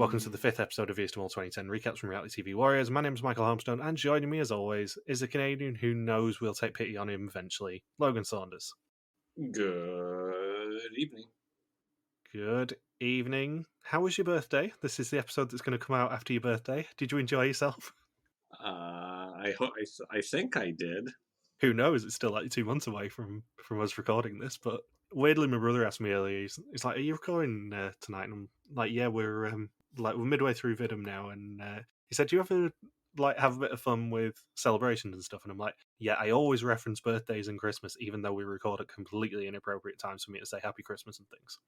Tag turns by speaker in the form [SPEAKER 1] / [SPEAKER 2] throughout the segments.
[SPEAKER 1] Welcome to the 5th episode of East 2010 Recaps from Reality TV Warriors. My name is Michael Holmstone, and joining me, as always, is a Canadian who knows we'll take pity on him eventually, Logan Saunders.
[SPEAKER 2] Good evening.
[SPEAKER 1] Good evening. How was your birthday? This is the episode that's going to come out after your birthday. Did you enjoy yourself?
[SPEAKER 2] I think I did.
[SPEAKER 1] Who knows? It's still like 2 months away from us recording this, but weirdly, my brother asked me earlier. He's like, "Are you recording tonight?" And I'm like, "Yeah, we're midway through Vidum now." And he said, "Do you ever have a bit of fun with celebrations and stuff?" And I'm like, "Yeah, I always reference birthdays and Christmas, even though we record at completely inappropriate times for me to say Happy Christmas and things."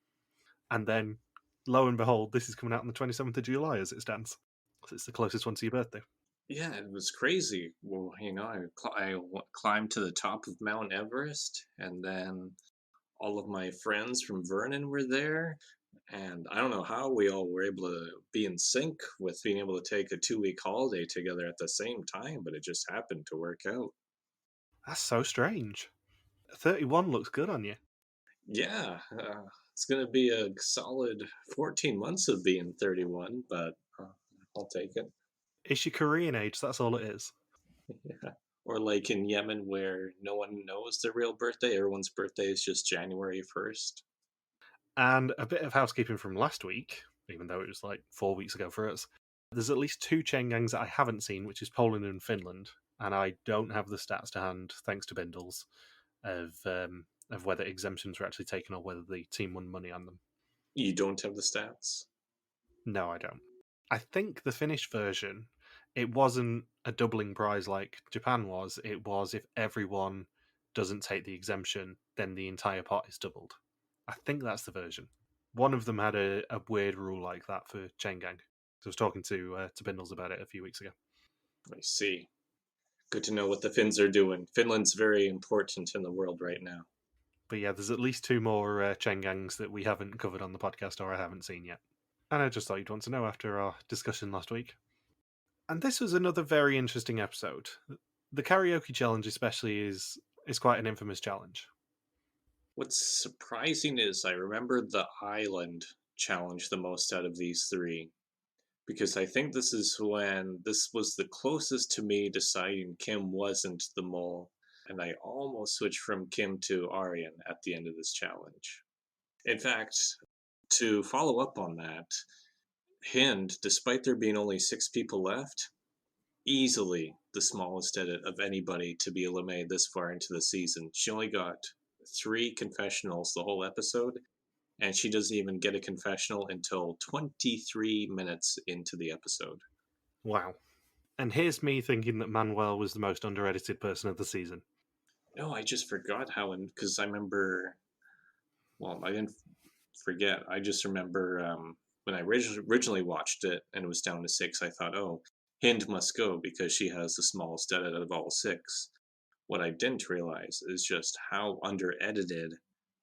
[SPEAKER 1] And then, lo and behold, this is coming out on the 27th of July as it stands. So it's the closest one to your birthday.
[SPEAKER 2] Yeah, it was crazy. Well, I climbed to the top of Mount Everest, and then all of my friends from Vernon were there. And I don't know how we all were able to be in sync with being able to take a 2-week holiday together at the same time, but it just happened to work out.
[SPEAKER 1] That's so strange. 31 looks good on you.
[SPEAKER 2] Yeah, it's going to be a solid 14 months of being 31, but I'll take it.
[SPEAKER 1] It's your Korean age, that's all it is.
[SPEAKER 2] Yeah. Or like in Yemen where no one knows their real birthday, everyone's birthday is just January 1st.
[SPEAKER 1] And a bit of housekeeping from last week, even though it was like 4 weeks ago for us. There's at least 2 chain gangs that I haven't seen, which is Poland and Finland, and I don't have the stats to hand, thanks to Bindles, of whether exemptions were actually taken or whether the team won money on them.
[SPEAKER 2] You don't have the stats?
[SPEAKER 1] No, I don't. I think the Finnish version, it wasn't a doubling prize like Japan was. It was if everyone doesn't take the exemption, then the entire pot is doubled. I think that's the version. One of them had a weird rule like that for Chain Gang. I was talking to Bindles about it a few weeks ago.
[SPEAKER 2] I see. Good to know what the Finns are doing. Finland's very important in the world right now.
[SPEAKER 1] But yeah, there's at least 2 more Chain Gangs that we haven't covered on the podcast or I haven't seen yet. And I just thought you'd want to know after our discussion last week. And this was another very interesting episode. The karaoke challenge especially is quite an infamous challenge.
[SPEAKER 2] What's surprising is I remember the island challenge the most out of these 3. Because I think this was the closest to me deciding Kim wasn't the mole. And I almost switched from Kim to Aryan at the end of this challenge. In fact, to follow up on that, Hind, despite there being only 6 people left, easily the smallest edit of anybody to be eliminated this far into the season. She only got 3 confessionals the whole episode, and she doesn't even get a confessional until 23 minutes into the episode.
[SPEAKER 1] Wow. And here's me thinking that Manuel was the most under-edited person of the season.
[SPEAKER 2] No, I just forgot how, because I remember, well, I didn't forget. I just remember when I originally watched it and it was down to 6, I thought, oh, Hind must go because she has the smallest edit of all 6. What I didn't realize is just how under-edited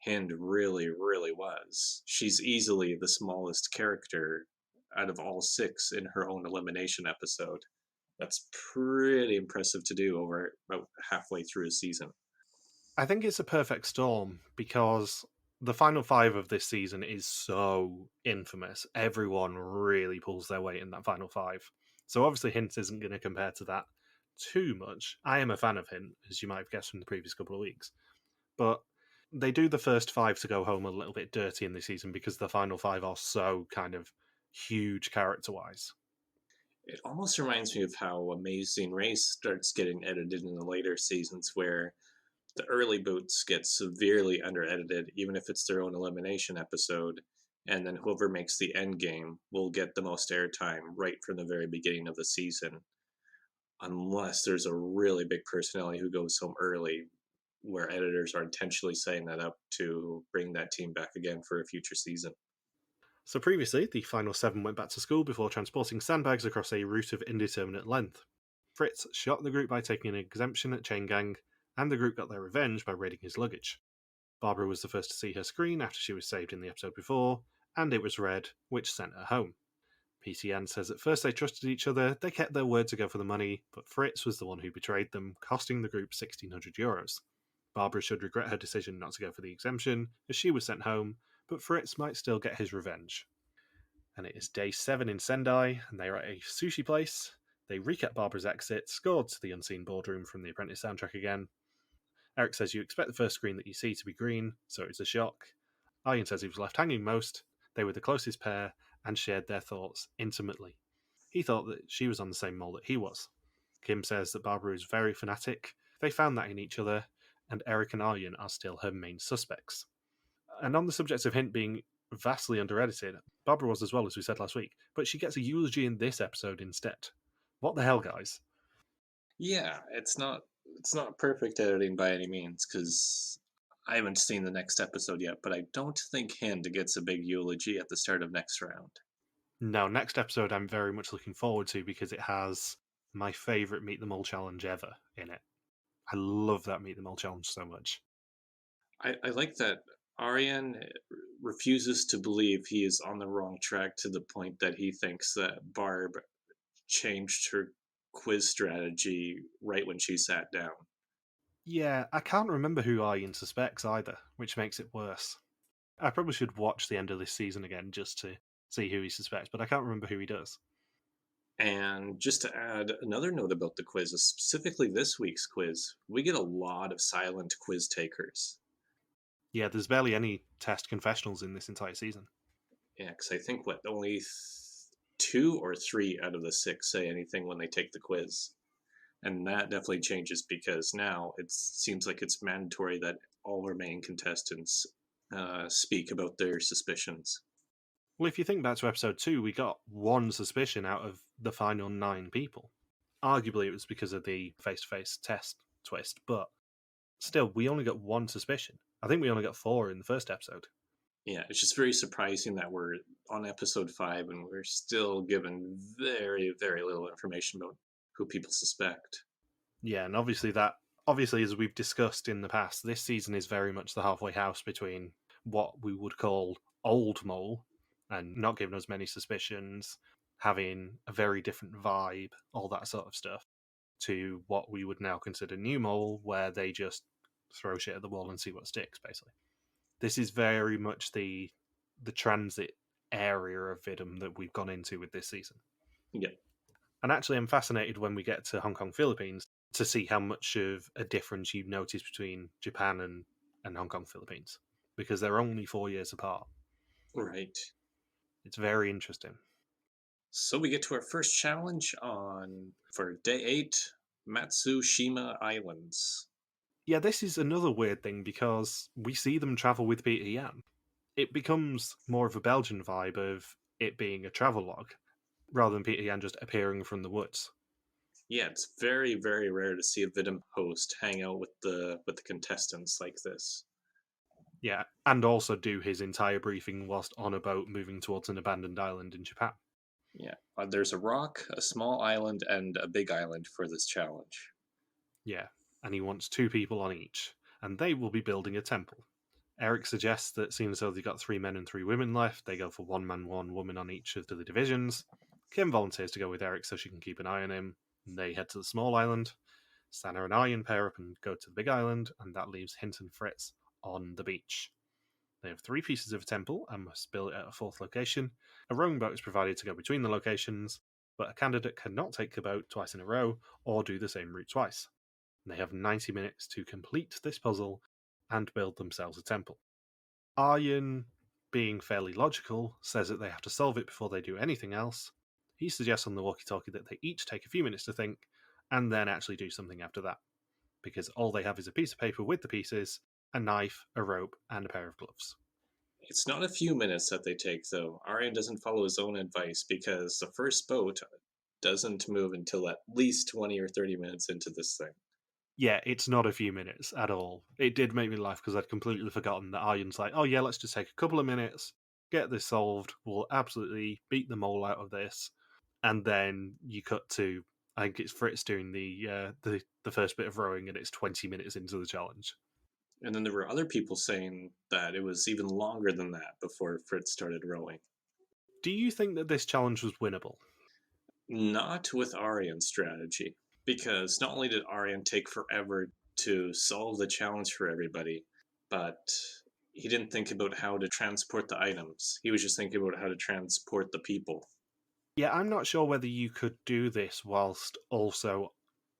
[SPEAKER 2] Hind really, really was. She's easily the smallest character out of all 6 in her own elimination episode. That's pretty impressive to do over about halfway through a season.
[SPEAKER 1] I think it's a perfect storm because the final 5 of this season is so infamous. Everyone really pulls their weight in that final 5. So obviously Hint isn't going to compare to that too much. I am a fan of Hint, as you might have guessed from the previous couple of weeks. But they do the first 5 to go home a little bit dirty in this season because the final 5 are so kind of huge character-wise.
[SPEAKER 2] It almost reminds me of how Amazing Race starts getting edited in the later seasons, where the early boots get severely under-edited, even if it's their own elimination episode, and then whoever makes the end game will get the most airtime right from the very beginning of the season, unless there's a really big personality who goes home early, where editors are intentionally setting that up to bring that team back again for a future season.
[SPEAKER 1] So previously, the final 7 went back to school before transporting sandbags across a route of indeterminate length. Frits shot the group by taking an exemption at Chain Gang, and the group got their revenge by raiding his luggage. Barbara was the first to see her screen after she was saved in the episode before, and it was red, which sent her home. Pieter Jan says at first they trusted each other, they kept their word to go for the money, but Frits was the one who betrayed them, costing the group €1,600. Barbara should regret her decision not to go for the exemption, as she was sent home, but Frits might still get his revenge. And it is day 7 in Sendai, and they are at a sushi place. They recap Barbara's exit, scored to the unseen boardroom from the Apprentice soundtrack again. Eric says you expect the first screen that you see to be green, so it's a shock. Arjen says he was left hanging most. They were the closest pair and shared their thoughts intimately. He thought that she was on the same mole that he was. Kim says that Barbara is very fanatic. They found that in each other, and Eric and Arjen are still her main suspects. And on the subject of Hind being vastly under-edited, Barbara was as well, as we said last week, but she gets a eulogy in this episode instead. What the hell, guys?
[SPEAKER 2] Yeah, it's not perfect editing by any means, because I haven't seen the next episode yet, but I don't think Hind gets a big eulogy at the start of next round.
[SPEAKER 1] No, next episode I'm very much looking forward to because it has my favourite Meet Them All challenge ever in it. I love that Meet Them All challenge so much.
[SPEAKER 2] I like that Arjen refuses to believe he is on the wrong track to the point that he thinks that Barb changed her quiz strategy right when she sat down.
[SPEAKER 1] Yeah, I can't remember who Arjen suspects either, which makes it worse. I probably should watch the end of this season again just to see who he suspects, but I can't remember who he does.
[SPEAKER 2] And just to add another note about the quiz, specifically this week's quiz, we get a lot of silent quiz takers.
[SPEAKER 1] Yeah, there's barely any test confessionals in this entire season.
[SPEAKER 2] Yeah, because I think, only 2 or 3 out of the 6 say anything when they take the quiz. And that definitely changes because now it seems like it's mandatory that all remaining contestants speak about their suspicions.
[SPEAKER 1] Well, if you think back to episode 2, we got one suspicion out of the final 9 people. Arguably, it was because of the face-to-face test twist, but still, we only got one suspicion. I think we only got 4 in the first episode.
[SPEAKER 2] Yeah, it's just very surprising that we're on episode 5 and we're still given very, very little information about who people suspect.
[SPEAKER 1] Yeah, and obviously, as we've discussed in the past, this season is very much the halfway house between what we would call old mole and not giving us many suspicions, having a very different vibe, all that sort of stuff, to what we would now consider new mole, where they just throw shit at the wall and see what sticks, basically. This is very much the transit area of Vidum that we've gone into with this season.
[SPEAKER 2] Yeah.
[SPEAKER 1] And actually, I'm fascinated when we get to Hong Kong, Philippines, to see how much of a difference you notice between Japan and Hong Kong, Philippines, because they're only 4 years apart.
[SPEAKER 2] Right.
[SPEAKER 1] It's very interesting.
[SPEAKER 2] So we get to our first challenge for day 8, Matsushima Islands.
[SPEAKER 1] Yeah, this is another weird thing because we see them travel with Pieter Jan. It becomes more of a Belgian vibe of it being a travelogue, rather than Pieter Jan just appearing from the woods.
[SPEAKER 2] Yeah, it's very, very rare to see a Vidum host hang out with the contestants like this.
[SPEAKER 1] Yeah, and also do his entire briefing whilst on a boat moving towards an abandoned island in Japan.
[SPEAKER 2] Yeah, there's a rock, a small island, and a big island for this challenge.
[SPEAKER 1] Yeah, and he wants 2 people on each, and they will be building a temple. Eric suggests that seeing as though they've got 3 men and 3 women left, they go for 1 man, 1 woman on each of the divisions. Kim volunteers to go with Eric so she can keep an eye on him. And they head to the small island. Sana and Arjen pair up and go to the big island, and that leaves Hind and Frits on the beach. They have 3 pieces of a temple and must build it at a 4th location. A rowing boat is provided to go between the locations, but a candidate cannot take the boat twice in a row or do the same route twice. They have 90 minutes to complete this puzzle and build themselves a temple. Arjen, being fairly logical, says that they have to solve it before they do anything else. He suggests on the walkie-talkie that they each take a few minutes to think and then actually do something after that, because all they have is a piece of paper with the pieces, a knife, a rope, and a pair of gloves.
[SPEAKER 2] It's not a few minutes that they take, though. Arjen doesn't follow his own advice because the first boat doesn't move until at least 20 or 30 minutes into this thing.
[SPEAKER 1] Yeah, it's not a few minutes at all. It did make me laugh because I'd completely forgotten that Arjen's like, oh yeah, let's just take a couple of minutes, get this solved, we'll absolutely beat them all out of this. And then you cut to, I think it's Frits doing the first bit of rowing, and it's 20 minutes into the challenge.
[SPEAKER 2] And then there were other people saying that it was even longer than that before Frits started rowing.
[SPEAKER 1] Do you think that this challenge was winnable?
[SPEAKER 2] Not with Arjen's strategy, because not only did Arjen take forever to solve the challenge for everybody, but He didn't think about how to transport the items. He was just thinking about how to transport the people.
[SPEAKER 1] Yeah, I'm not sure whether you could do this whilst also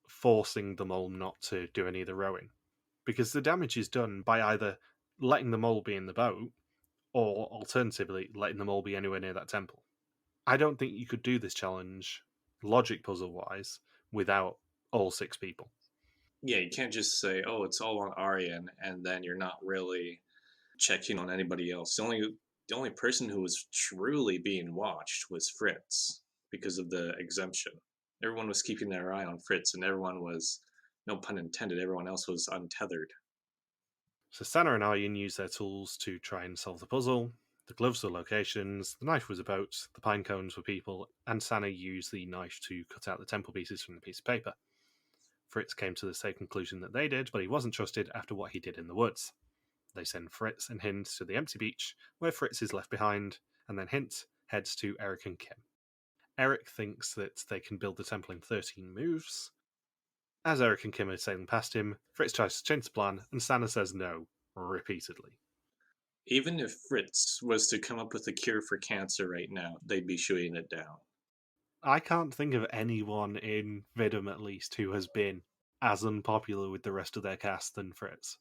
[SPEAKER 1] forcing the mole not to do any of the rowing. Because the damage is done by either letting the mole be in the boat, or alternatively, letting the mole be anywhere near that temple. I don't think you could do this challenge, logic puzzle wise, without all 6 people.
[SPEAKER 2] Yeah, you can't just say, "Oh, it's all on Aryan," and then you're not really checking on anybody else. The only person who was truly being watched was Frits because of the exemption. Everyone was keeping their eye on Frits, and everyone was, no pun intended, everyone else was untethered.
[SPEAKER 1] So Sana and Aryan use their tools to try and solve the puzzle. The gloves were locations, the knife was a boat, the pine cones were people, and Sana used the knife to cut out the temple pieces from the piece of paper. Fritz came to the same conclusion that they did, but he wasn't trusted after what he did in the woods. They send Fritz and Hind to the empty beach, where Fritz is left behind, and then Hind heads to Eric and Kim. Eric thinks that they can build the temple in 13 moves. As Eric and Kim are sailing past him, Fritz tries to change the plan, and Sana says no, repeatedly.
[SPEAKER 2] Even if Fritz was to come up with a cure for cancer right now, they'd be shooting it down.
[SPEAKER 1] I can't think of anyone in Vidum, at least, who has been as unpopular with the rest of their cast than Fritz.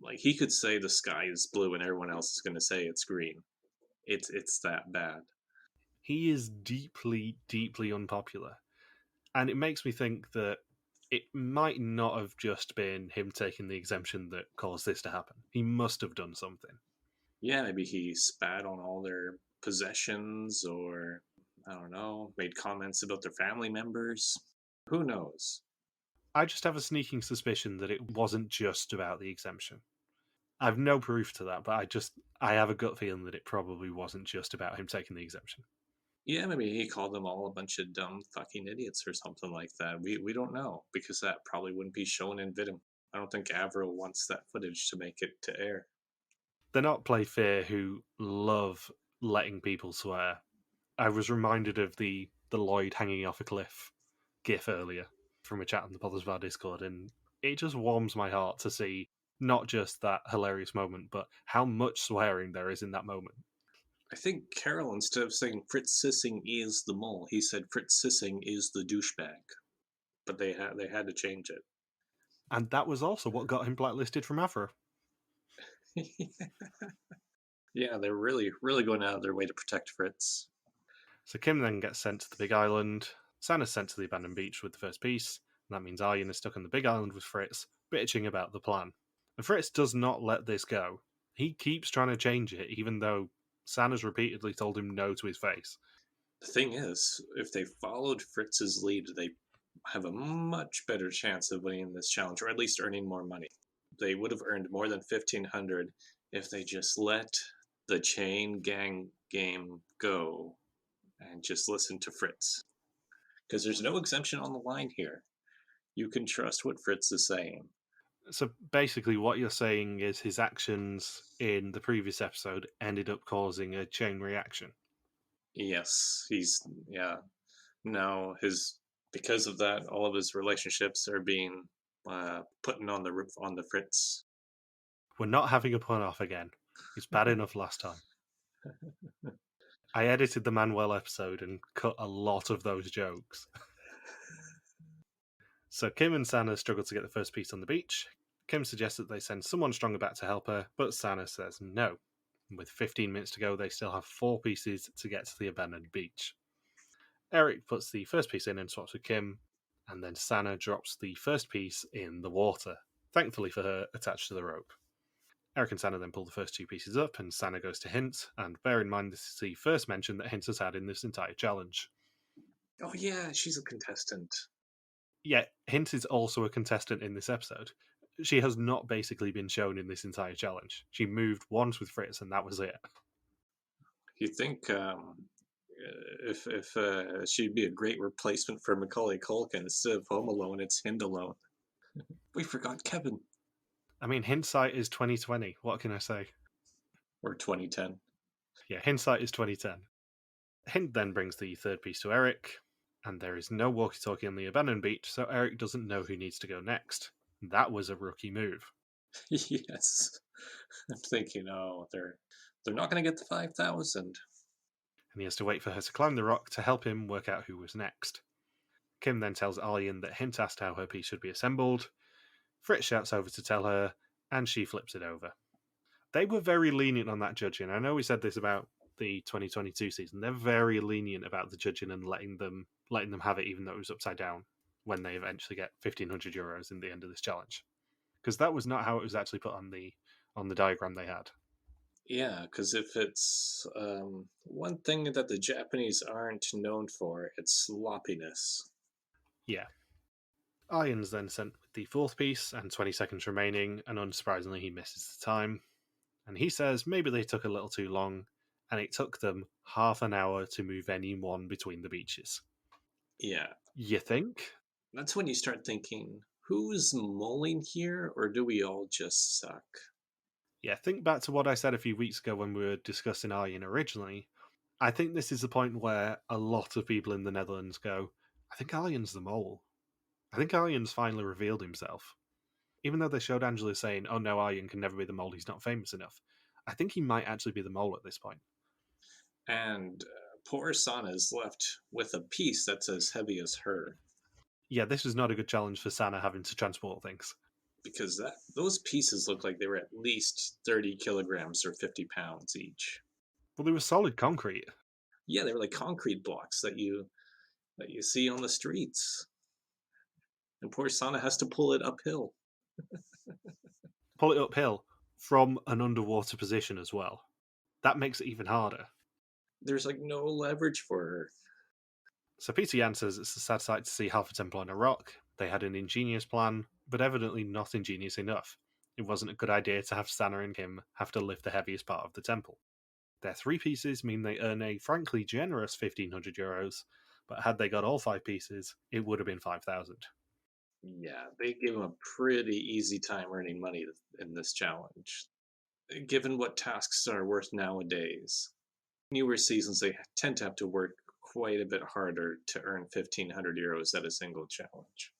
[SPEAKER 2] Like, he could say the sky is blue and everyone else is going to say it's green. It's that bad.
[SPEAKER 1] He is deeply, deeply unpopular. And it makes me think that it might not have just been him taking the exemption that caused this to happen. He must have done something.
[SPEAKER 2] Yeah, maybe he spat on all their possessions, or I don't know, made comments about their family members. Who knows?
[SPEAKER 1] I just have a sneaking suspicion that it wasn't just about the exemption. I've no proof to that, but I have a gut feeling that it probably wasn't just about him taking the exemption.
[SPEAKER 2] Yeah, maybe he called them all a bunch of dumb fucking idiots or something like that. We don't know, because that probably wouldn't be shown in Vidum. I don't think Avril wants that footage to make it to air.
[SPEAKER 1] They're not Play Fair who love letting people swear. I was reminded of the Lloyd hanging off a cliff gif earlier from a chat on the Potters Bar Discord, and it just warms my heart to see not just that hilarious moment, but how much swearing there is in that moment.
[SPEAKER 2] I think Karel, instead of saying Fritz Sissing is the mole, he said Fritz Sissing is the douchebag. But they had to change it.
[SPEAKER 1] And that was also what got him blacklisted from Avro.
[SPEAKER 2] Yeah, they're really going out of their way to protect Fritz.
[SPEAKER 1] So Kim then gets sent to the Big Island. Sana's sent to the abandoned beach with the first piece, and that means Aryan is stuck on the Big Island with Fritz, bitching about the plan. And Fritz does not let this go. He keeps trying to change it, even though Sana's repeatedly told him no to his face.
[SPEAKER 2] The thing is, if they followed Fritz's lead, they have a much better chance of winning this challenge, or at least earning more money. They would have earned more than 1,500 if they just let the chain gang game go and just listen to Fritz. Because there's no exemption on the line here. You can trust what Fritz is saying.
[SPEAKER 1] So basically, what you're saying is his actions in the previous episode ended up causing a chain reaction.
[SPEAKER 2] Yes, yeah. Now because of that, all of his relationships are being put on the Fritz.
[SPEAKER 1] We're not having a pun off again. It's bad enough last time. I edited the Manuel episode and cut a lot of those jokes. So Kim and Sana struggle to get the first piece on the beach. Kim suggests that they send someone stronger back to help her, but Sana says no. With 15 minutes to go, they still have 4 pieces to get to the abandoned beach. Eric puts the first piece in and swaps with Kim, and then Sana drops the first piece in the water, thankfully for her, attached to the rope. Eric and Sana then pull the first 2 pieces up, and Sana goes to Hint, and bear in mind this is the first mention that Hint has had in this entire challenge.
[SPEAKER 2] Oh yeah, she's a contestant.
[SPEAKER 1] Yeah, Hint is also a contestant in this episode. She has not basically been shown in this entire challenge. She moved once with Fritz, and that was it.
[SPEAKER 2] You think if she'd be a great replacement for Macaulay Culkin instead of Home Alone, it's Hind Alone. We forgot Kevin.
[SPEAKER 1] I mean, hindsight is 2020. What can I say?
[SPEAKER 2] Or 2010.
[SPEAKER 1] Yeah, hindsight is 2010. Hint then brings the third piece to Eric, and there is no walkie-talkie on the abandoned beach, so Eric doesn't know who needs to go next. That was a rookie move.
[SPEAKER 2] Yes. I'm thinking, oh, they're not going to get the 5,000.
[SPEAKER 1] And he has to wait for her to climb the rock to help him work out who was next. Kim then tells Aryan that Hint asked how her piece should be assembled. Frits shouts over to tell her, and she flips it over. They were very lenient on that judging. I know we said this about the 2022 season. They're very lenient about the judging and letting them have it, even though it was upside down, when they eventually get €1,500 in the end of this challenge. Because that was not how it was actually put on the diagram they had.
[SPEAKER 2] Yeah, because if it's one thing that the Japanese aren't known for, it's sloppiness.
[SPEAKER 1] Yeah. Aryan's then sent with the fourth piece and 20 seconds remaining, and unsurprisingly, he misses the time. And he says maybe they took a little too long, and it took them half an hour to move anyone between the beaches.
[SPEAKER 2] Yeah,
[SPEAKER 1] You think?
[SPEAKER 2] that's when you start thinking, who's mulling here, or do we all just suck?
[SPEAKER 1] Yeah, think back to what I said a few weeks ago when we were discussing Arjen originally. I think this is the point where a lot of people in the Netherlands go, I think Arjen's the mole. I think Arjen's finally revealed himself. Even though they showed Angela saying, oh no, Arjen can never be the mole, he's not famous enough. I think he might actually be the mole at this point.
[SPEAKER 2] And poor Sana's left with a piece that's as heavy as her.
[SPEAKER 1] Yeah, this is not a good challenge for Sana having to transport things.
[SPEAKER 2] Because those pieces look like they were at least 30 kilograms or 50 pounds each.
[SPEAKER 1] Well, they were solid concrete.
[SPEAKER 2] Yeah, they were like concrete blocks that you see on the streets. And poor Sana has to pull it uphill.
[SPEAKER 1] Pull it uphill from an underwater position as well. That makes it even harder.
[SPEAKER 2] There's like no leverage for her.
[SPEAKER 1] So Pieter Jan says it's a sad sight to see half a temple on a rock. They had an ingenious plan, but evidently not ingenious enough. It wasn't a good idea to have Sana and Kim have to lift the heaviest part of the temple. Their three pieces mean they earn a frankly generous €1,500, but had they got all five pieces, it would have been 5,000.
[SPEAKER 2] Yeah, they give him a pretty easy time earning money in this challenge. Given what tasks are worth nowadays, newer seasons they tend to have to work quite a bit harder to earn €1,500 at a single challenge.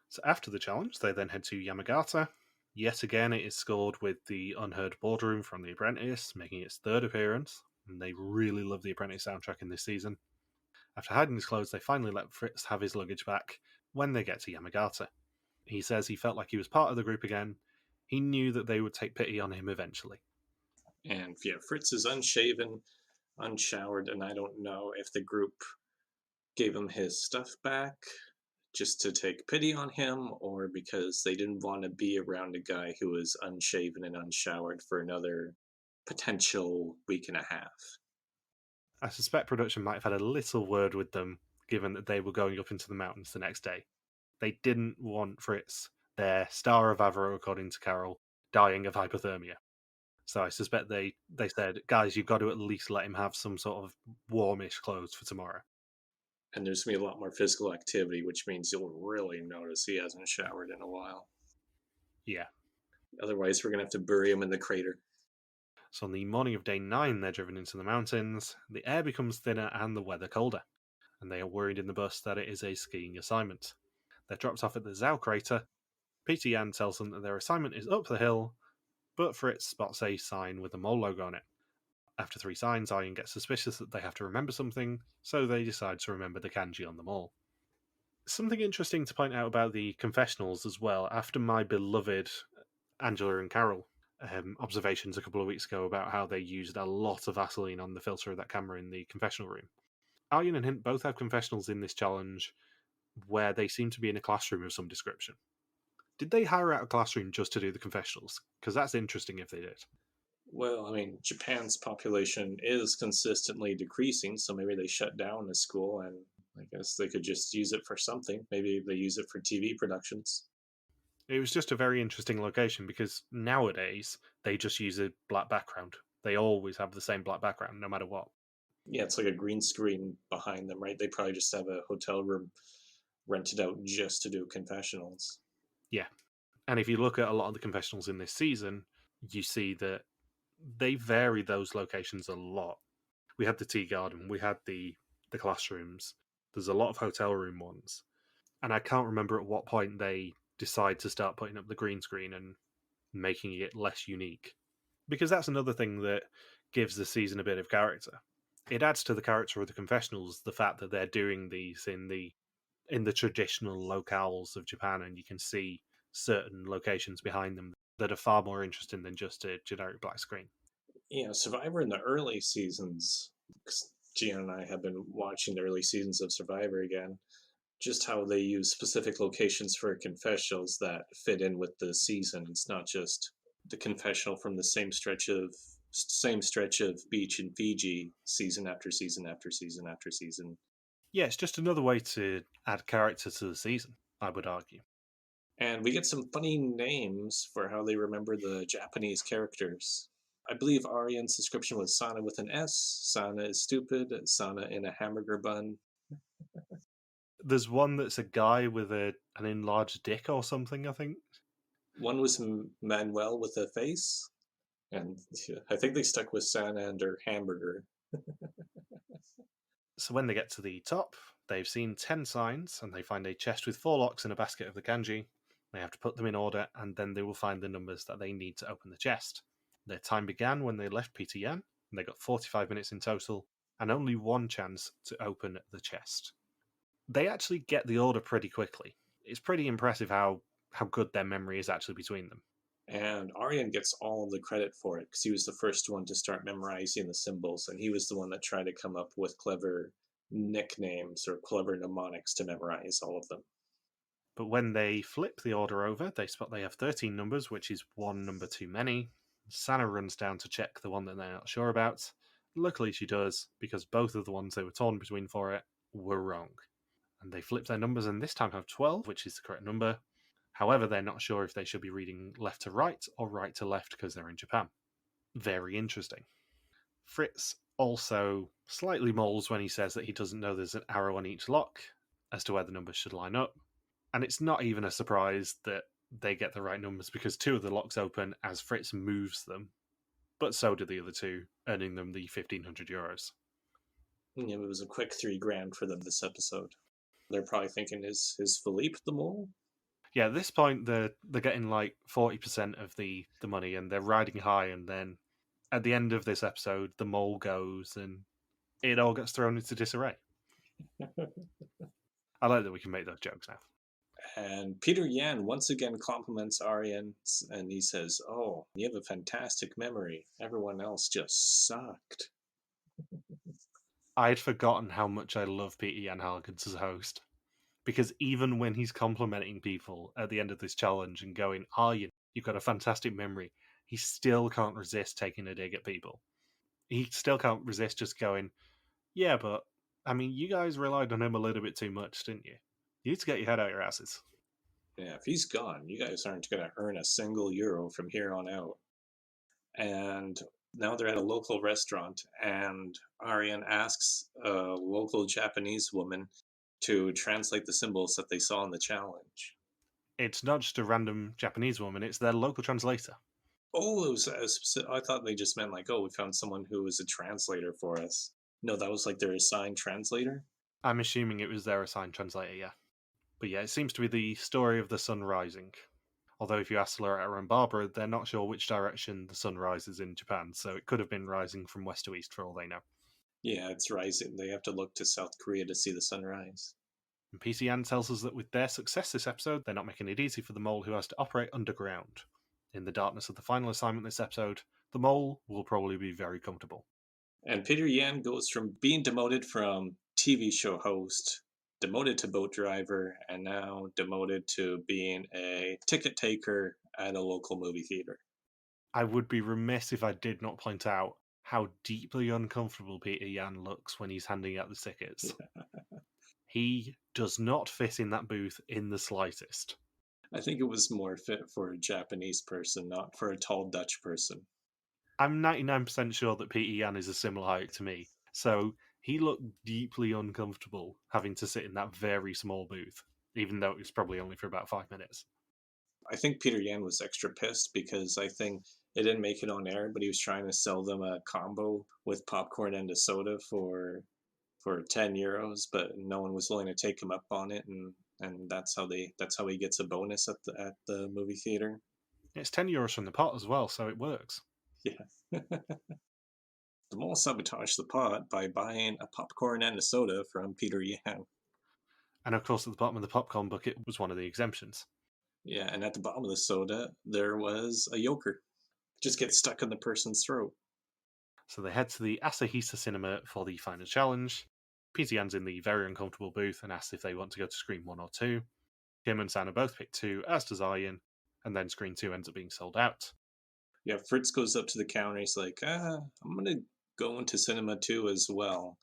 [SPEAKER 1] So after the challenge, they then head to Yamagata. Yet again, it is scored with the unheard boardroom from The Apprentice, making its third appearance, and they really love The Apprentice soundtrack in this season. After hiding his clothes, they finally let Frits have his luggage back when they get to Yamagata. He says he felt like he was part of the group again. He knew that they would take pity on him eventually.
[SPEAKER 2] And yeah, Frits is unshaven, unshowered, and I don't know if the group gave him his stuff back just to take pity on him or because they didn't want to be around a guy who was unshaven and unshowered for another potential week and a half.
[SPEAKER 1] I suspect production might have had a little word with them, given that they were going up into the mountains the next day. They didn't want Frits, their star of Avro, according to Karel, dying of hypothermia. So I suspect they said, guys, you've got to at least let him have some sort of warmish clothes for tomorrow.
[SPEAKER 2] And there's going to be a lot more physical activity, which means you'll really notice he hasn't showered in a while.
[SPEAKER 1] Yeah.
[SPEAKER 2] Otherwise, we're going to have to bury him in the crater.
[SPEAKER 1] So on the morning of day 9, they're driven into the mountains. The air becomes thinner and the weather colder, and they are worried in the bus that it is a skiing assignment. They're dropped off at the Zau crater. Pieter Jan tells them that their assignment is up the hill, but Frits spots a sign with a mole logo on it. After 3 signs, Arjen gets suspicious that they have to remember something, so they decide to remember the kanji on the mole. Something interesting to point out about the confessionals as well, after my beloved Angela and Karel observations a couple of weeks ago about how they used a lot of Vaseline on the filter of that camera in the confessional room. Arjen and Hint both have confessionals in this challenge where they seem to be in a classroom of some description. Did they hire out a classroom just to do the confessionals? Because that's interesting if they did.
[SPEAKER 2] Well, I mean, Japan's population is consistently decreasing, so maybe they shut down the school and I guess they could just use it for something. Maybe they use it for TV productions.
[SPEAKER 1] It was just a very interesting location because nowadays they just use a black background. They always have the same black background no matter what.
[SPEAKER 2] Yeah, it's like a green screen behind them, right? They probably just have a hotel room rented out just to do confessionals.
[SPEAKER 1] Yeah. And if you look at a lot of the confessionals in this season, you see that they vary those locations a lot. We had the tea garden, we had the classrooms. There's a lot of hotel room ones. And I can't remember at what point they decide to start putting up the green screen and making it less unique. Because that's another thing that gives the season a bit of character. It adds to the character of the confessionals the fact that they're doing these in the traditional locales of Japan, and you can see certain locations behind them that are far more interesting than just a generic black screen.
[SPEAKER 2] Yeah, Survivor in the early seasons, 'cause Gian and I have been watching the early seasons of Survivor again, just how they use specific locations for confessionals that fit in with the season. It's not just the confessional from the same stretch of beach in Fiji season after season after season after season.
[SPEAKER 1] Yeah, it's just another way to add character to the season, I would argue.
[SPEAKER 2] And we get some funny names for how they remember the Japanese characters. I believe Aryan's description was Sana with an S. Sana is stupid. Sana in a hamburger bun.
[SPEAKER 1] There's one that's a guy with an enlarged dick or something, I think.
[SPEAKER 2] One was Manuel with a face. And I think they stuck with Sana and her hamburger.
[SPEAKER 1] So when they get to the top, they've seen 10 signs, and they find a chest with 4 locks and a basket of the kanji. They have to put them in order, and then they will find the numbers that they need to open the chest. Their time began when they left Pieter Jan, and they got 45 minutes in total, and only one chance to open the chest. They actually get the order pretty quickly. It's pretty impressive how good their memory is actually between them.
[SPEAKER 2] And Aryan gets all of the credit for it because he was the first one to start memorizing the symbols, and he was the one that tried to come up with clever nicknames or clever mnemonics to memorize all of them.
[SPEAKER 1] But when they flip the order over, they spot they have 13 numbers, which is one number too many. Sana runs down to check the one that they're not sure about. Luckily, she does, because both of the ones they were torn between for it were wrong. And they flip their numbers and this time have 12, which is the correct number. However, they're not sure if they should be reading left to right or right to left because they're in Japan. Very interesting. Frits also slightly moles when he says that he doesn't know there's an arrow on each lock as to where the numbers should line up. And it's not even a surprise that they get the right numbers because 2 of the locks open as Frits moves them, but so do the other 2, earning them the €1,500.
[SPEAKER 2] Yeah, it was a quick $3,000 for them this episode. They're probably thinking, is Philippe the mole?
[SPEAKER 1] Yeah, at this point they're getting like 40% of the money, and they're riding high, and then at the end of this episode the mole goes and it all gets thrown into disarray. I like that we can make those jokes now.
[SPEAKER 2] And Pieter Jan once again compliments Aryan, and he says, "Oh, you have a fantastic memory. Everyone else just sucked."
[SPEAKER 1] I'd forgotten how much I love Pieter Jan Hagens as a host. Because even when he's complimenting people at the end of this challenge and going, you've got a fantastic memory, he still can't resist taking a dig at people. He still can't resist just going, yeah, but, I mean, you guys relied on him a little bit too much, didn't you? You need to get your head out your asses.
[SPEAKER 2] Yeah, if he's gone, you guys aren't going to earn a single euro from here on out. And now they're at a local restaurant, and Aryan asks a local Japanese woman to translate the symbols that they saw in the challenge.
[SPEAKER 1] It's not just a random Japanese woman, it's their local translator.
[SPEAKER 2] Oh, it was I thought they just meant like, oh, we found someone who was a translator for us. No, that was like their assigned translator?
[SPEAKER 1] I'm assuming it was their assigned translator, yeah. But yeah, it seems to be the story of the sun rising. Although if you ask Loretta and Barbara, they're not sure which direction the sun rises in Japan, so it could have been rising from west to east for all they know.
[SPEAKER 2] Yeah, it's rising. They have to look to South Korea to see the sunrise.
[SPEAKER 1] And PC Ann tells us that with their success this episode, they're not making it easy for the mole who has to operate underground. In the darkness of the final assignment this episode, the mole will probably be very comfortable.
[SPEAKER 2] And Pieter Jan goes from being demoted from TV show host, demoted to boat driver, and now demoted to being a ticket taker at a local movie theater.
[SPEAKER 1] I would be remiss if I did not point out how deeply uncomfortable Pieter Jan looks when he's handing out the tickets. He does not fit in that booth in the slightest.
[SPEAKER 2] I think it was more fit for a Japanese person, not for a tall Dutch person.
[SPEAKER 1] I'm 99% sure that Pieter Jan is a similar height to me, so he looked deeply uncomfortable having to sit in that very small booth, even though it was probably only for about 5 minutes.
[SPEAKER 2] I think Pieter Jan was extra pissed because I think it didn't make it on air, but he was trying to sell them a combo with popcorn and a soda for €10, but no one was willing to take him up on it, and that's how he gets a bonus at the movie theater.
[SPEAKER 1] It's €10 from the pot as well, so it works.
[SPEAKER 2] Yeah. The mall sabotaged the pot by buying a popcorn and a soda from Pieter Jan.
[SPEAKER 1] And of course, at the bottom of the popcorn bucket was one of the exemptions.
[SPEAKER 2] Yeah, and at the bottom of the soda, there was a yoker. Just get stuck in the person's throat.
[SPEAKER 1] So they head to the Asahisa cinema for the final challenge. Pieter Jan's in the very uncomfortable booth and asks if they want to go to screen 1 or 2. Kim and Sana both pick 2, as does Arjen, and then screen 2 ends up being sold out.
[SPEAKER 2] Yeah, Frits goes up to the counter. He's like, I'm going to go into cinema 2 as well.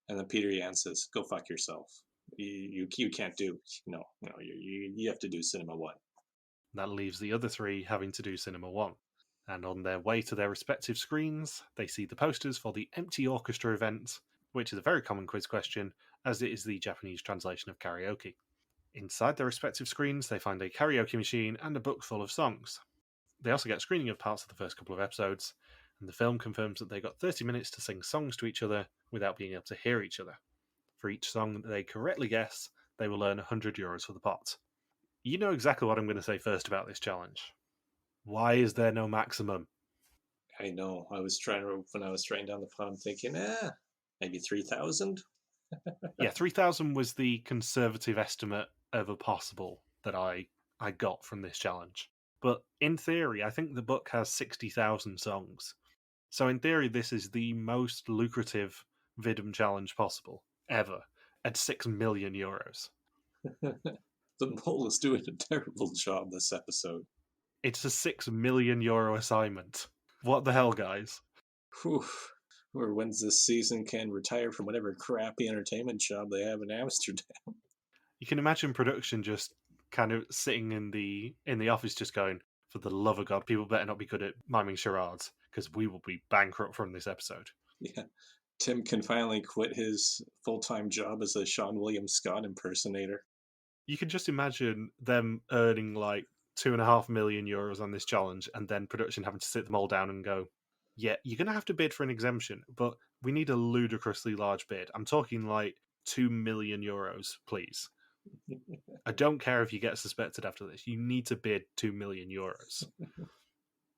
[SPEAKER 2] And then Pieter Jan says, go fuck yourself. You can't do. No, you have to do cinema 1.
[SPEAKER 1] That leaves the other 3 having to do cinema 1. And on their way to their respective screens, they see the posters for the Empty Orchestra event, which is a very common quiz question, as it is the Japanese translation of karaoke. Inside their respective screens, they find a karaoke machine and a book full of songs. They also get screening of parts of the first couple of episodes, and the film confirms that they got 30 minutes to sing songs to each other without being able to hear each other. For each song that they correctly guess, they will earn €100 for the pot. You know exactly what I'm going to say first about this challenge. Why is there no maximum?
[SPEAKER 2] I know. When I was writing down the pot, I'm thinking, maybe 3,000?
[SPEAKER 1] Yeah, 3,000 was the conservative estimate of a possible that I got from this challenge. But in theory, I think the book has 60,000 songs. So in theory, this is the most lucrative Vidum challenge possible, ever, at €6 million.
[SPEAKER 2] The mole is doing a terrible job this episode.
[SPEAKER 1] It's a €6 million assignment. What the hell, guys?
[SPEAKER 2] Whew. Whoever wins this season can retire from whatever crappy entertainment job they have in Amsterdam.
[SPEAKER 1] You can imagine production just kind of sitting in the office just going, for the love of God, people better not be good at miming charades, because we will be bankrupt from this episode.
[SPEAKER 2] Yeah. Tim can finally quit his full-time job as a Sean William Scott impersonator.
[SPEAKER 1] You can just imagine them earning like €2.5 million on this challenge, and then production having to sit them all down and go, yeah, you're going to have to bid for an exemption, but we need a ludicrously large bid. I'm talking like €2 million, please. I don't care if you get suspected after this. You need to bid €2 million.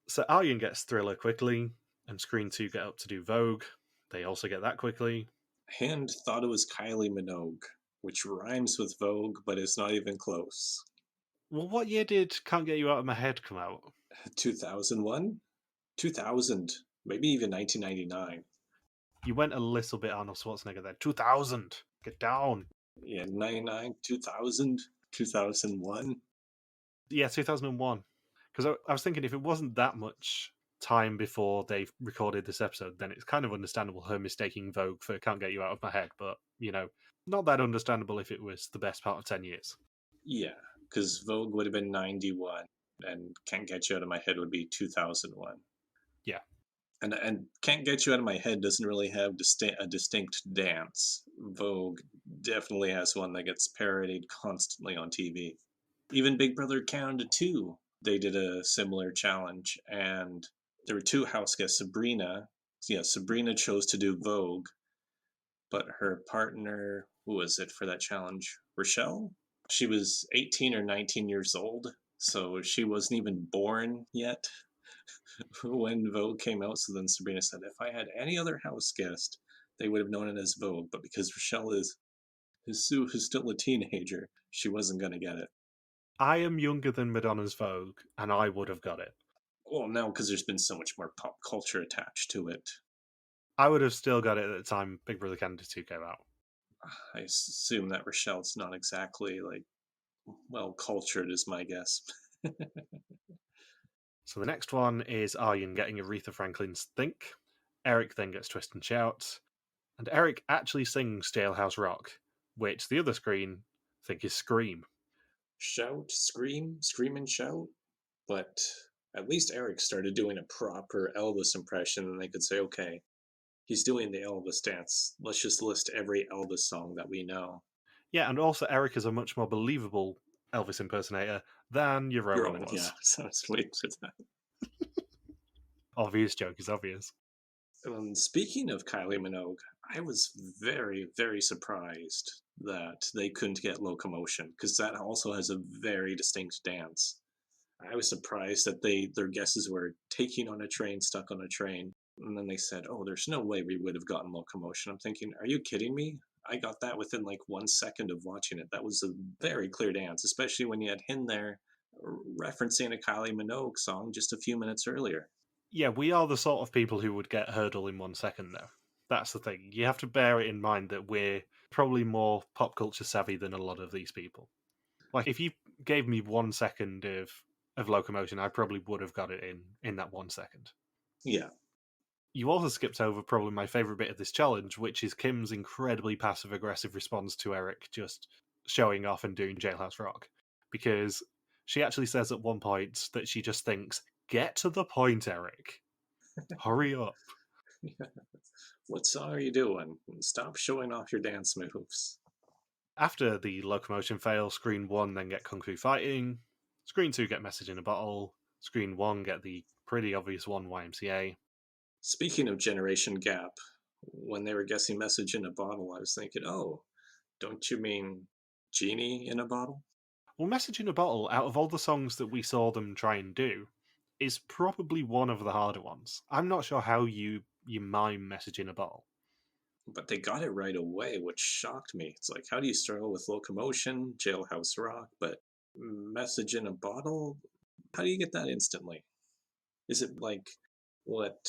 [SPEAKER 1] So Arjen gets Thriller quickly, and Screen 2 get up to do Vogue. They also get that quickly.
[SPEAKER 2] Hind thought it was Kylie Minogue, which rhymes with Vogue, but it's not even close.
[SPEAKER 1] Well, what year did Can't Get You Out of My Head come out?
[SPEAKER 2] 2001? 2000, maybe even 1999.
[SPEAKER 1] You went a little bit Arnold Schwarzenegger there. 2000. Get down.
[SPEAKER 2] Yeah, 99, 2000, 2001.
[SPEAKER 1] Yeah, 2001. Because I was thinking if it wasn't that much time before they recorded this episode, then it's kind of understandable her mistaking Vogue for Can't Get You Out of My Head. But, not that understandable if it was the best part of 10 years.
[SPEAKER 2] Yeah, because Vogue would have been 91, and Can't Get You Out of My Head would be 2001.
[SPEAKER 1] Yeah.
[SPEAKER 2] And Can't Get You Out of My Head doesn't really have a distinct dance. Vogue definitely has one that gets parodied constantly on TV. Even Big Brother Canada 2, they did a similar challenge, and there were 2 house guests. Sabrina chose to do Vogue, but her partner, who was it for that challenge? Rochelle? She was 18 or 19 years old, so she wasn't even born yet when Vogue came out. So then Sabrina said, if I had any other house guest, they would have known it as Vogue. But because Rochelle is still a teenager, she wasn't going to get it.
[SPEAKER 1] I am younger than Madonna's Vogue, and I would have got it.
[SPEAKER 2] Well, now because there's been so much more pop culture attached to it.
[SPEAKER 1] I would have still got it at the time Big Brother Canada 2 came out.
[SPEAKER 2] I assume that Rochelle's not exactly, well-cultured is my guess.
[SPEAKER 1] So the next one is Arjen getting Aretha Franklin's Think. Eric then gets Twist and Shout. And Eric actually sings Jailhouse Rock, which the other screen think is Scream.
[SPEAKER 2] Shout, scream and shout. But at least Eric started doing a proper Elvis impression, and they could say, okay, he's doing the Elvis dance. Let's just list every Elvis song that we know.
[SPEAKER 1] Yeah, and also Eric is a much more believable Elvis impersonator than your Rowan was.
[SPEAKER 2] Yeah, so I was waiting for that.
[SPEAKER 1] Obvious joke is obvious.
[SPEAKER 2] Speaking of Kylie Minogue, I was very, very surprised that they couldn't get Locomotion, because that also has a very distinct dance. I was surprised that their guesses were taking on a train, stuck on a train. And then they said, "Oh, there's no way we would have gotten locomotion." I'm thinking, "Are you kidding me?" I got that within like 1 second of watching it. That was a very clear dance, especially when you had Hind there referencing a Kylie Minogue song just a few minutes earlier.
[SPEAKER 1] Yeah, we are the sort of people who would get hurdle in 1 second, though. That's the thing. You have to bear it in mind that we're probably more pop culture savvy than a lot of these people. Like, if you gave me 1 second of locomotion, I probably would have got it in that 1 second.
[SPEAKER 2] Yeah.
[SPEAKER 1] You also skipped over probably my favourite bit of this challenge, which is Kim's incredibly passive aggressive response to Eric just showing off and doing Jailhouse Rock. Because she actually says at one point that she just thinks, "Get to the point, Eric. Hurry up."
[SPEAKER 2] What song are you doing? Stop showing off your dance moves.
[SPEAKER 1] After the locomotion fail, Screen 1 then get Kung Fu Fighting, Screen 2 get Message in a Bottle, Screen 1 get the pretty obvious one, YMCA.
[SPEAKER 2] Speaking of generation gap, when they were guessing Message in a Bottle, I was thinking, oh, don't you mean Genie in a Bottle?
[SPEAKER 1] Well, Message in a Bottle, out of all the songs that we saw them try and do, is probably one of the harder ones. I'm not sure how you mime Message in a Bottle.
[SPEAKER 2] But they got it right away, which shocked me. It's like, how do you struggle with Locomotion, Jailhouse Rock, but Message in a Bottle? How do you get that instantly? Is it like what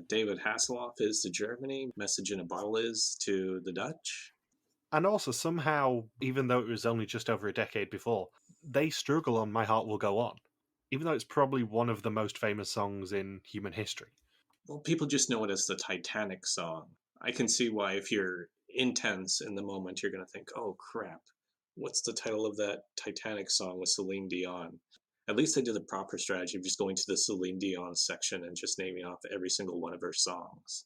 [SPEAKER 2] David Hasselhoff is to Germany, Message in a Bottle is to the Dutch?
[SPEAKER 1] And also, somehow, even though it was only just over a decade before, they struggle on My Heart Will Go On, even though it's probably one of the most famous songs in human history.
[SPEAKER 2] Well, people just know it as the Titanic song. I can see why, if you're intense in the moment, you're going to think, oh crap, what's the title of that Titanic song with Celine Dion? At least they did the proper strategy of just going to the Celine Dion section and just naming off every single one of her songs.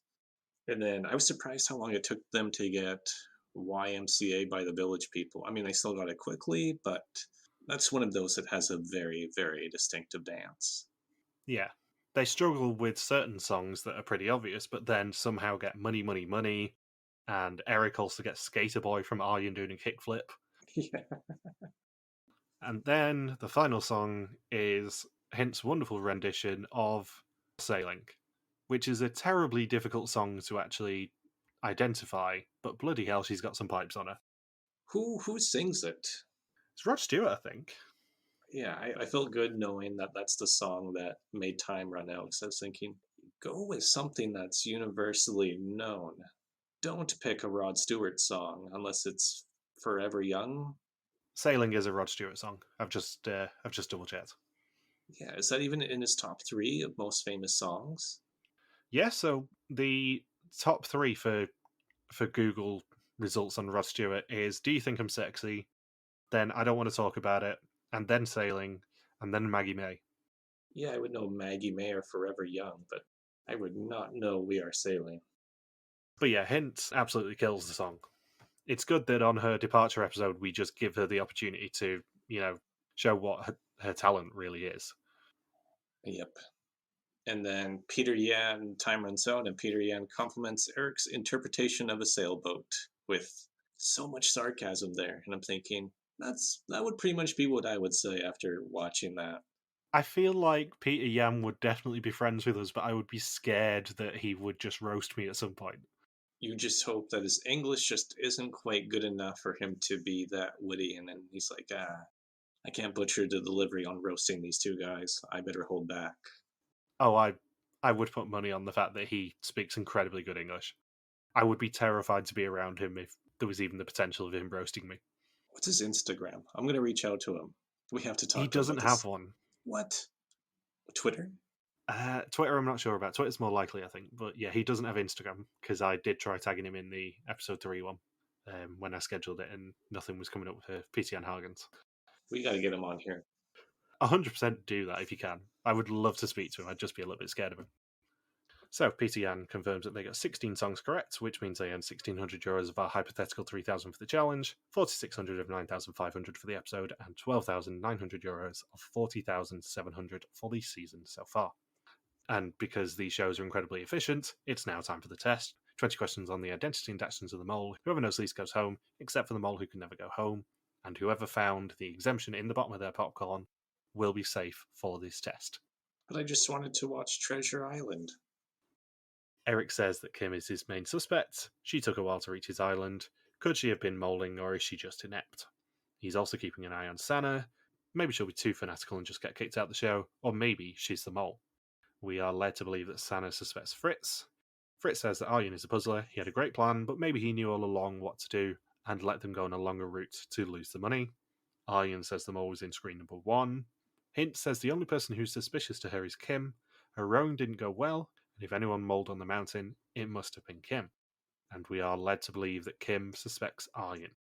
[SPEAKER 2] And then I was surprised how long it took them to get YMCA by the Village People. I mean, they still got it quickly, but that's one of those that has a very, very distinctive dance.
[SPEAKER 1] Yeah. They struggle with certain songs that are pretty obvious, but then somehow get Money, Money, Money, and Eric also gets Skater Boy from Aryan doing a kickflip.
[SPEAKER 2] Yeah.
[SPEAKER 1] And then the final song is Hint's wonderful rendition of Sailing, which is a terribly difficult song to actually identify, but bloody hell, she's got some pipes on her.
[SPEAKER 2] Who sings it?
[SPEAKER 1] It's Rod Stewart, I think.
[SPEAKER 2] Yeah, I felt good knowing that that's the song that made time run out. Because I was thinking, go with something that's universally known. Don't pick a Rod Stewart song unless it's Forever Young.
[SPEAKER 1] Sailing is a Rod Stewart song. I've just double checked.
[SPEAKER 2] Yeah, is that even in his top 3 of most famous songs?
[SPEAKER 1] Yeah, so the top 3 for Google results on Rod Stewart is Do You Think I'm Sexy? Then I Don't Want to Talk About It, and then Sailing, and then Maggie May.
[SPEAKER 2] Yeah, I would know Maggie May or Forever Young, but I would not know We Are Sailing.
[SPEAKER 1] But yeah, Hint absolutely kills the song. It's good that on her departure episode we just give her the opportunity to, show what her talent really is.
[SPEAKER 2] Yep. And then Pieter Jan time runs out, and Pieter Jan compliments Eric's interpretation of a sailboat with so much sarcasm there. And I'm thinking, that would pretty much be what I would say after watching that.
[SPEAKER 1] I feel like Pieter Jan would definitely be friends with us, but I would be scared that he would just roast me at some point.
[SPEAKER 2] You just hope that his English just isn't quite good enough for him to be that witty. And then he's like, I can't butcher the delivery on roasting these two guys. I better hold back.
[SPEAKER 1] Oh, I would put money on the fact that he speaks incredibly good English. I would be terrified to be around him if there was even the potential of him roasting me.
[SPEAKER 2] What's his Instagram? I'm going to reach out to him. We have to
[SPEAKER 1] He
[SPEAKER 2] talk to him
[SPEAKER 1] doesn't
[SPEAKER 2] about
[SPEAKER 1] have
[SPEAKER 2] this.
[SPEAKER 1] one.
[SPEAKER 2] What? Twitter?
[SPEAKER 1] Twitter, I'm not sure about. Twitter's more likely, I think. But yeah, he doesn't have Instagram because I did try tagging him in the episode 3 one when I scheduled it, and nothing was coming up for Pieter Jan Hagens.
[SPEAKER 2] We got to get him on here.
[SPEAKER 1] 100% do that if you can. I would love to speak to him. I'd just be a little bit scared of him. So Pieter Jan confirms that they got 16 songs correct, which means they earned €1,600 of our hypothetical 3,000 for the challenge, 4,600 of 9,500 for the episode, and €12,900 of 40,700 for the season so far. And because these shows are incredibly efficient, it's now time for the test. 20 questions on the identity and actions of the mole. Whoever knows least goes home, except for the mole who can never go home. And whoever found the exemption in the bottom of their popcorn will be safe for this test.
[SPEAKER 2] But I just wanted to watch Treasure Island.
[SPEAKER 1] Eric says that Kim is his main suspect. She took a while to reach his island. Could she have been moling, or is she just inept? He's also keeping an eye on Sana. Maybe she'll be too fanatical and just get kicked out of the show, or maybe she's the mole. We are led to believe that Sana suspects Frits. Frits says that Arjen is a puzzler. He had a great plan, but maybe he knew all along what to do and let them go on a longer route to lose the money. Arjen says the mole was in screen number 1. Hind says the only person who's suspicious to her is Kim. Her rowing didn't go well, and if anyone moled on the mountain, it must have been Kim. And we are led to believe that Kim suspects Arjen.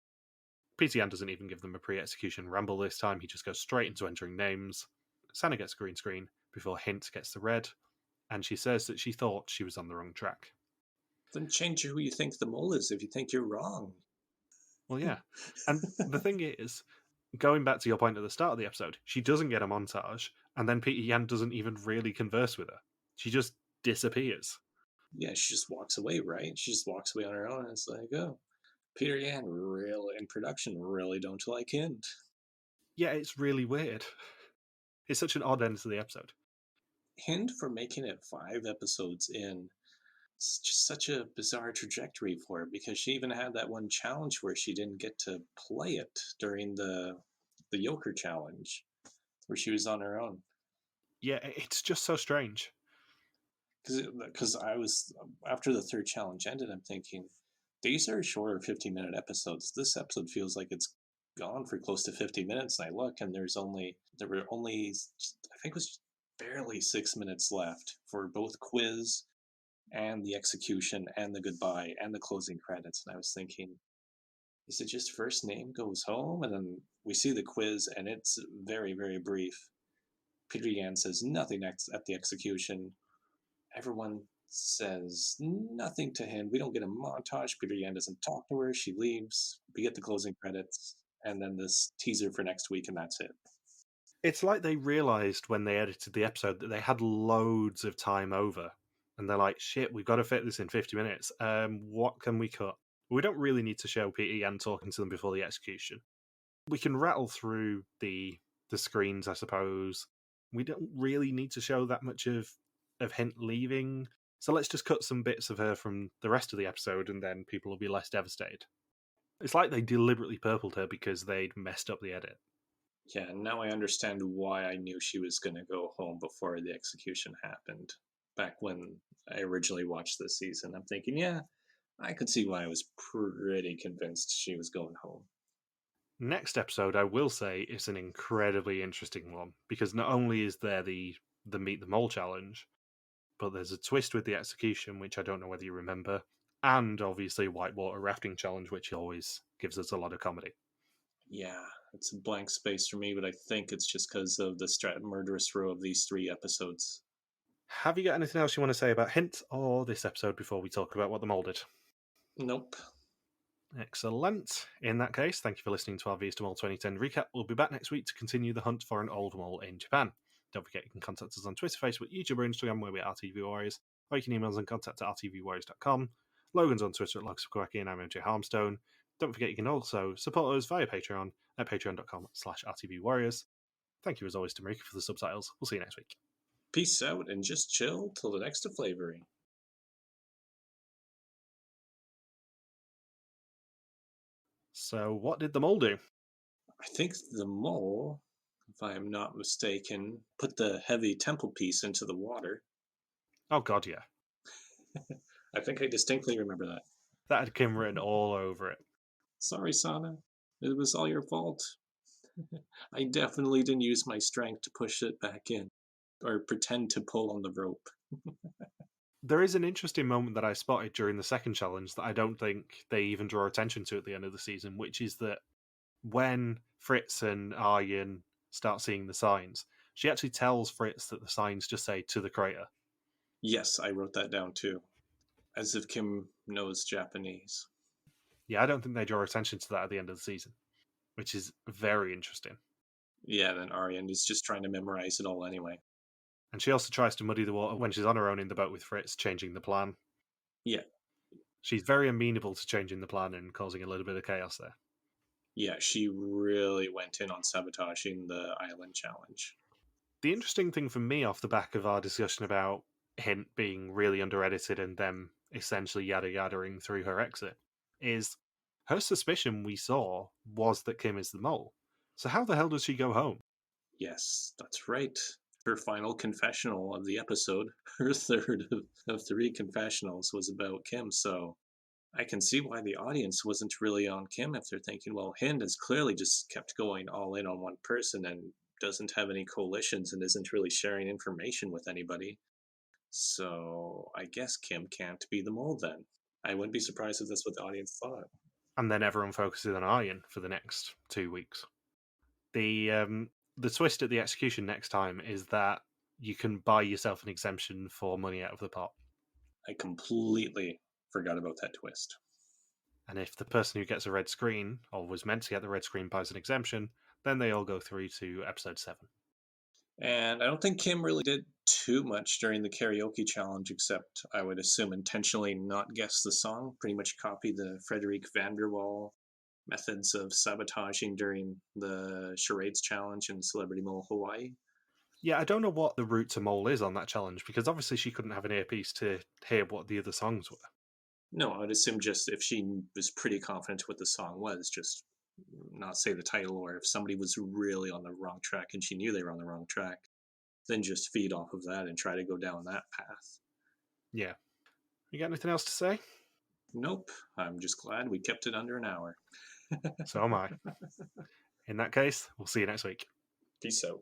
[SPEAKER 1] Pieter Jan doesn't even give them a pre-execution ramble this time, he just goes straight into entering names. Sana gets a green screen before Hint gets the red, and she says that she thought she was on the wrong track.
[SPEAKER 2] Then change who you think the mole is if you think you're wrong.
[SPEAKER 1] Well, yeah. And the thing is, going back to your point at the start of the episode, she doesn't get a montage, and then Pieter Jan doesn't even really converse with her. She just disappears.
[SPEAKER 2] Yeah, she just walks away, right? She just walks away on her own, and it's like, oh, Pieter Jan really in production really don't like Hind.
[SPEAKER 1] Yeah, it's really weird. It's such an odd end to the episode.
[SPEAKER 2] Hind, for making it 5 episodes in, it's just such a bizarre trajectory for her, because she even had that one challenge where she didn't get to play it during the Joker challenge, where she was on her own.
[SPEAKER 1] Yeah, it's just so strange.
[SPEAKER 2] Because I was, after the 3rd challenge ended, I'm thinking, these are shorter 15-minute episodes. This episode feels like it's gone for close to 50 minutes. And I look, and there were only, I think it was barely 6 minutes left for both quiz and the execution and the goodbye and the closing credits. And I was thinking, is it just first name goes home? And then we see the quiz, and it's very, very brief. Pieter Jan says nothing at the execution. Everyone says nothing to him. We don't get a montage. Pieter Jan doesn't talk to her. She leaves. We get the closing credits, and then this teaser for next week, and that's it.
[SPEAKER 1] It's like they realised when they edited the episode that they had loads of time over. And they're like, shit, we've got to fit this in 50 minutes. What can we cut? We don't really need to show Pieter Jan talking to them before the execution. We can rattle through the screens, I suppose. We don't really need to show that much of Hint leaving. So let's just cut some bits of her from the rest of the episode, and then people will be less devastated. It's like they deliberately purpled her because they'd messed up the edit.
[SPEAKER 2] Yeah, now I understand why I knew she was going to go home before the execution happened. Back when I originally watched this season, I'm thinking, yeah, I could see why I was pretty convinced she was going home.
[SPEAKER 1] Next episode, I will say, is an incredibly interesting one, because not only is there the Meet the Mole challenge, but there's a twist with the execution, which I don't know whether you remember, and obviously Whitewater Rafting Challenge, which always gives us a lot of comedy.
[SPEAKER 2] Yeah, it's a blank space for me, but I think it's just because of the murderous row of these 3 episodes.
[SPEAKER 1] Have you got anything else you want to say about Hint or this episode before we talk about what the mole did?
[SPEAKER 2] Nope.
[SPEAKER 1] Excellent. In that case, thank you for listening to our Vista Mole 2010 recap. We'll be back next week to continue the hunt for an old mole in Japan. Don't forget you can contact us on Twitter, Facebook, YouTube, or Instagram, where we are RTV Warriors, or you can email us on contact@rtvwarriors.com. Logan's on Twitter at Logsquacky, and I'm MJ Harmstone. Don't forget you can also support us via Patreon at patreon.com/rtvwarriors. Thank you as always to Marika for the subtitles. We'll see you next week.
[SPEAKER 2] Peace out and just chill till the next flavoring.
[SPEAKER 1] So, what did the mole do?
[SPEAKER 2] I think the mole, if I am not mistaken, put the heavy temple piece into the water.
[SPEAKER 1] Oh god, yeah.
[SPEAKER 2] I think I distinctly remember that.
[SPEAKER 1] That had Kim written all over it.
[SPEAKER 2] Sorry, Sana. It was all your fault. I definitely didn't use my strength to push it back in, or pretend to pull on the rope.
[SPEAKER 1] There is an interesting moment that I spotted during the second challenge that I don't think they even draw attention to at the end of the season, which is that when Frits and Arjen start seeing the signs, she actually tells Frits that the signs just say "to the crater."
[SPEAKER 2] Yes, I wrote that down too. As if Kim knows Japanese.
[SPEAKER 1] Yeah, I don't think they draw attention to that at the end of the season, which is very interesting.
[SPEAKER 2] Yeah, then Arjen is just trying to memorize it all anyway.
[SPEAKER 1] And she also tries to muddy the water when she's on her own in the boat with Frits, changing the plan.
[SPEAKER 2] Yeah.
[SPEAKER 1] She's very amenable to changing the plan and causing a little bit of chaos there.
[SPEAKER 2] Yeah, she really went in on sabotaging the island challenge.
[SPEAKER 1] The interesting thing for me off the back of our discussion about Hint being really under-edited and them essentially yada-yadaing through her exit is her suspicion we saw was that Kim is the mole. So how the hell does she go home?
[SPEAKER 2] Yes, that's right. Her final confessional of the episode, her third of three confessionals, was about Kim. So I can see why the audience wasn't really on Kim if they're thinking, well, Hind has clearly just kept going all in on one person and doesn't have any coalitions and isn't really sharing information with anybody. So I guess Kim can't be the mole then. I wouldn't be surprised if that's what the audience thought.
[SPEAKER 1] And then everyone focuses on Aryan for the next 2 weeks. The twist at the execution next time is that you can buy yourself an exemption for money out of the pot.
[SPEAKER 2] I completely forgot about that twist.
[SPEAKER 1] And if the person who gets a red screen, or was meant to get the red screen, buys an exemption, then they all go through to episode 7.
[SPEAKER 2] And I don't think Kim really did too much during the karaoke challenge, except I would assume intentionally not guess the song. Pretty much copy the Frederick Vanderwall methods of sabotaging during the charades challenge in Celebrity Mole Hawaii.
[SPEAKER 1] Yeah, I don't know what the route to mole is on that challenge, because obviously she couldn't have an earpiece to hear what the other songs were.
[SPEAKER 2] No, I would assume just if she was pretty confident what the song was, just not say the title, or if somebody was really on the wrong track and she knew they were on the wrong track, then just feed off of that and try to go down that path.
[SPEAKER 1] Yeah. You got anything else to say?
[SPEAKER 2] Nope. I'm just glad we kept it under an hour.
[SPEAKER 1] So am I. In that case, we'll see you next week.
[SPEAKER 2] Peace out.